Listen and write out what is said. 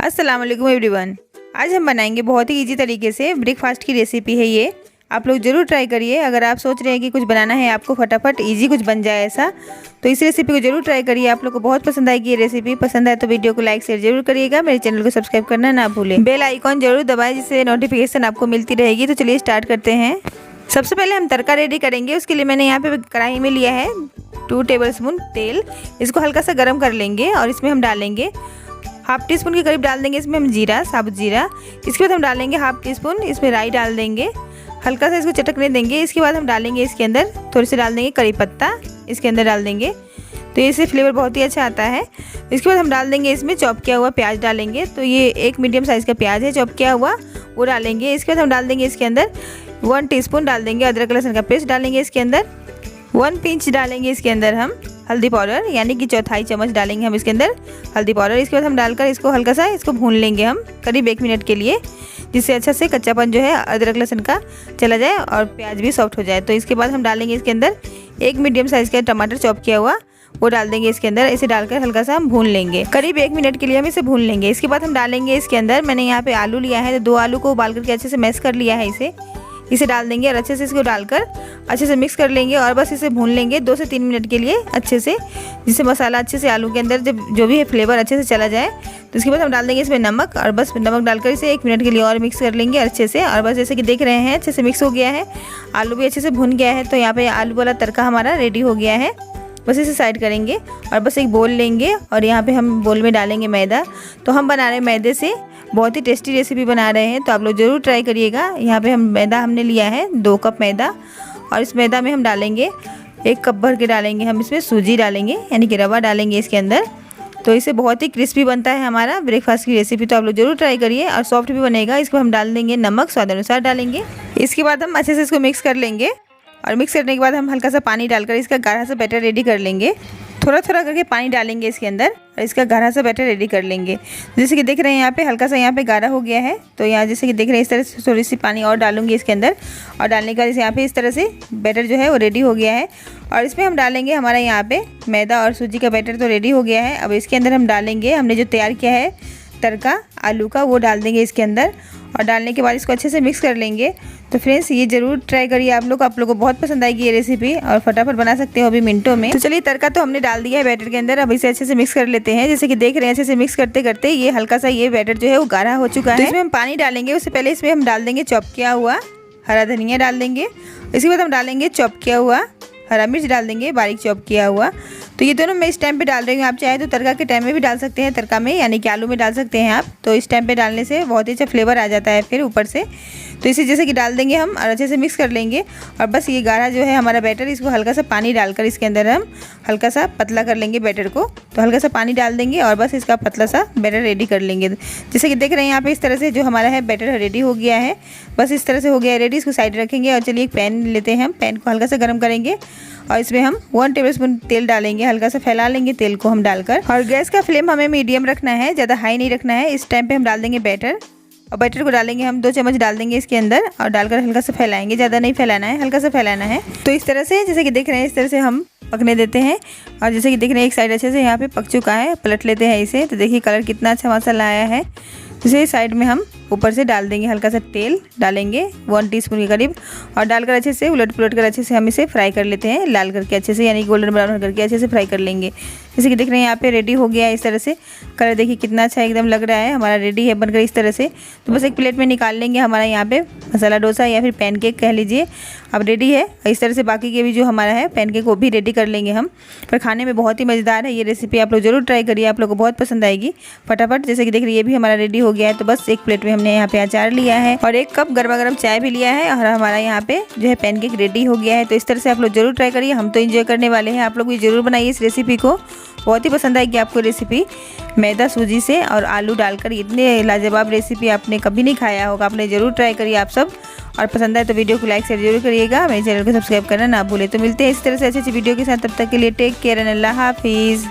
अस्सलाम वालेकुम एवरीवन। आज हम बनाएंगे बहुत ही इजी तरीके से ब्रेकफास्ट की रेसिपी है ये। आप लोग ज़रूर ट्राई करिए। अगर आप सोच रहे हैं कि कुछ बनाना है आपको फटाफट इजी कुछ बन जाए ऐसा, तो इस रेसिपी को जरूर ट्राई करिए। आप लोग को बहुत पसंद आएगी ये रेसिपी। पसंद आए तो वीडियो को लाइक शेयर जरूर करिएगा। मेरे चैनल को सब्सक्राइब करना ना भूलें। बेल आइकॉन जरूर दबाएं जिससे नोटिफिकेशन आपको मिलती रहेगी। तो चलिए स्टार्ट करते हैं। सबसे पहले हम तड़का रेडी करेंगे। उसके लिए मैंने यहाँ पे कढ़ाई में लिया है 2 टेबलस्पून तेल। इसको हल्का सा गर्म कर लेंगे और इसमें हम डालेंगे हाफ टी स्पून के करीब डाल देंगे इसमें हम जीरा, साबुत जीरा। इसके बाद हम डालेंगे हाफ टी स्पून इसमें राई डाल देंगे, हल्का सा इसको चटकने देंगे। इसके बाद हम डालेंगे इसके अंदर थोड़ी सी डाल देंगे करी पत्ता, इसके अंदर डाल देंगे तो इससे फ्लेवर बहुत ही अच्छा आता है। इसके बाद हम डाल देंगे इसमें चॉप किया हुआ प्याज डालेंगे। तो ये एक मीडियम साइज़ का प्याज है चॉप किया हुआ, वो डालेंगे। इसके बाद हम डाल देंगे इसके अंदर 1 टीस्पून डाल देंगे अदरक लहसुन का पेस्ट डालेंगे। इसके अंदर 1 पिंच डालेंगे इसके अंदर हम हल्दी पाउडर, यानी कि 1/4 चम्मच डालेंगे हम इसके अंदर हल्दी पाउडर। इसके बाद हम डालकर इसको हल्का सा इसको भून लेंगे हम करीब 1 मिनट के लिए, जिससे अच्छा से कच्चापन जो है अदरक लहसुन का चला जाए और प्याज भी सॉफ्ट हो जाए। तो इसके बाद हम डालेंगे इसके अंदर एक मीडियम साइज़ का टमाटर चॉप किया हुआ, वो डाल देंगे इसके अंदर। इसे डालकर हल्का सा हम भून लेंगे करीब 1 मिनट के लिए हम इसे भून लेंगे। इसके बाद हम डालेंगे इसके अंदर, मैंने यहाँ पे आलू लिया है तो 2 आलू को उबाल करके अच्छे से मैश कर लिया है इसे डाल देंगे और अच्छे से इसको डालकर अच्छे से मिक्स कर लेंगे और बस इसे भून लेंगे 2 से 3 मिनट के लिए अच्छे से, जिससे मसाला अच्छे से आलू के अंदर जब जो भी है फ्लेवर अच्छे से चला जाए। तो इसके बाद हम डाल देंगे इसमें नमक और बस नमक डालकर इसे 1 मिनट के लिए और मिक्स कर लेंगे अच्छे से। और बस जैसे कि देख रहे हैं अच्छे से मिक्स हो गया है, आलू भी अच्छे से भुन गया है। तो यहाँ पे आलू वाला तड़का हमारा रेडी हो गया है। बस इसे साइड करेंगे और बस एक बोल लेंगे और यहाँ पे हम बोल में डालेंगे मैदा। तो हम बना रहे हैं मैदे से, बहुत ही टेस्टी रेसिपी बना रहे हैं, तो आप लोग ज़रूर ट्राई करिएगा। यहाँ पे हम मैदा हमने लिया है 2 कप मैदा और इस मैदा में हम डालेंगे 1 कप भर के डालेंगे हम इसमें सूजी डालेंगे, यानी कि रवा डालेंगे इसके अंदर। तो इससे बहुत ही क्रिस्पी बनता है हमारा ब्रेकफास्ट की रेसिपी। तो आप लोग ज़रूर ट्राई करिए और सॉफ्ट भी बनेगा। इसको हम डाल देंगे नमक स्वाद अनुसार डालेंगे। इसके बाद हम अच्छे से इसको मिक्स कर लेंगे और मिक्स करने के बाद हम हल्का सा पानी डालकर इसका गाढ़ा सा बैटर रेडी कर लेंगे। थोड़ा थोड़ा करके पानी डालेंगे इसके अंदर और इसका गाढ़ा सा बैटर रेडी कर लेंगे। जैसे कि देख रहे हैं यहाँ पे हल्का सा यहाँ पे गाढ़ा हो गया है। तो यहाँ जैसे कि देख रहे हैं इस तरह से थोड़ी सी पानी और डालूंगी इसके अंदर और डालने के बाद यहाँ पे इस तरह से बैटर जो है वो रेडी हो गया है। और इसमें हम डालेंगे हमारा यहाँ पे मैदा और सूजी का बैटर तो रेडी हो गया है। अब इसके अंदर हम डालेंगे हमने जो तैयार किया है तड़का आलू का, वो डाल देंगे इसके अंदर और डालने के बाद इसको अच्छे से मिक्स कर लेंगे। तो फ्रेंड्स ये जरूर ट्राई करिए आप लोग को बहुत पसंद आएगी ये रेसिपी और फटाफट बना सकते हो अभी मिनटों में। तो चलिए तड़का तो हमने डाल दिया है बैटर के अंदर। अब इसे अच्छे से मिक्स कर लेते हैं। जैसे कि देख रहे हैं अच्छे से मिक्स करते करते ये हल्का सा ये बैटर जो है वो गाढ़ा हो चुका है। तो इसमें हम पानी डालेंगे, उससे पहले इसमें हम डाल देंगे चॉप किया हुआ हरा धनिया डाल देंगे। इसके बाद हम डालेंगे चॉप किया हुआ हरा मिर्च डाल देंगे बारीक चॉप किया हुआ। तो ये दोनों मैं इस टाइम पे डाल रही हूँ। आप चाहे तो तड़का के टाइम में भी डाल सकते हैं, तड़का में यानी कि आलू में डाल सकते हैं आप। तो इस टाइम पे डालने से बहुत ही अच्छा फ्लेवर आ जाता है फिर ऊपर से। तो इसे जैसे कि डाल देंगे हम और अच्छे से मिक्स कर लेंगे। और बस ये गाढ़ा जो है हमारा बैटर, इसको हल्का सा पानी डालकर इसके अंदर हम हल्का सा पतला कर लेंगे बैटर को। तो हल्का सा पानी डाल देंगे और बस इसका पतला सा बैटर रेडी कर लेंगे। जैसे कि देख रहे हैं यहाँ पे इस तरह से जो हमारा है बैटर रेडी हो गया है। बस इस तरह से हो गया है रेडी। इसको साइड रखेंगे और चलिए एक पैन लेते हैं हम। पैन को हल्का सा गर्म करेंगे और इसमें हम 1 टेबलस्पून तेल डालेंगे। हल्का सा फैला लेंगे तेल को हम डालकर और गैस का फ्लेम हमें मीडियम रखना है, ज़्यादा हाई नहीं रखना है। इस टाइम पे हम डाल देंगे बैटर और बैटर को डालेंगे हम 2 चम्मच डाल देंगे इसके अंदर और डालकर हल्का सा फैलाएंगे, ज़्यादा नहीं फैलाना है, हल्का सा फैलाना है। तो इस तरह से जैसे कि देख रहे हैं इस तरह से हम पकने देते हैं। और जैसे कि देख रहे हैं एक साइड अच्छे से यहाँ पे पक चुका है, पलट लेते हैं इसे। तो देखिए कलर कितना अच्छा मसाला आया है। इसे साइड में हम ऊपर से डाल देंगे हल्का सा तेल डालेंगे 1 टीस्पून के करीब और डालकर अच्छे से उलट पुलट कर अच्छे से हम इसे फ्राई कर लेते हैं लाल करके अच्छे से, यानी गोल्डन ब्राउन करके अच्छे से फ्राई कर लेंगे। जैसे कि देख रहे हैं यहाँ पे रेडी हो गया है इस तरह से। कलर देखिए कितना अच्छा एकदम लग रहा है हमारा, रेडी है बनकर इस तरह से। तो बस एक प्लेट में निकाल लेंगे। हमारा यहाँ पे मसाला डोसा या फिर पैनकेक कह लीजिए अब रेडी है। इस तरह से बाकी के भी जो हमारा है पैनकेक वो भी रेडी कर लेंगे हम। पर खाने में बहुत ही मज़ेदार है ये रेसिपी, आप लोग जरूर ट्राई करिए, आप लोग को बहुत पसंद आएगी फटाफट। जैसे कि देख रही ये भी हमारा रेडी हो गया है। तो बस एक प्लेट में हमने यहाँ पे अचार लिया है और 1 कप गर्मा गर्म चाय भी लिया है और हमारा यहाँ पे जो है पैनकेक रेडी हो गया है। तो इस तरह से आप लोग जरूर ट्राई करिए, हम तो एंजॉय करने वाले हैं। आप लोग भी जरूर बनाइए इस रेसिपी को, बहुत ही पसंद आएगी आपको रेसिपी। मैदा सूजी से और आलू डालकर इतने लाजवाब रेसिपी आपने कभी नहीं खाया होगा, आपने ज़रूर ट्राई करिए आप सब। और पसंद आए तो वीडियो को लाइक शेयर जरूर करिएगा, मेरे चैनल को सब्सक्राइब करना ना भूलें। तो मिलते हैं इस तरह से अच्छी अच्छी वीडियो के साथ, तब तक के लिए टेक केयर एंड अल्लाह हाफिज़।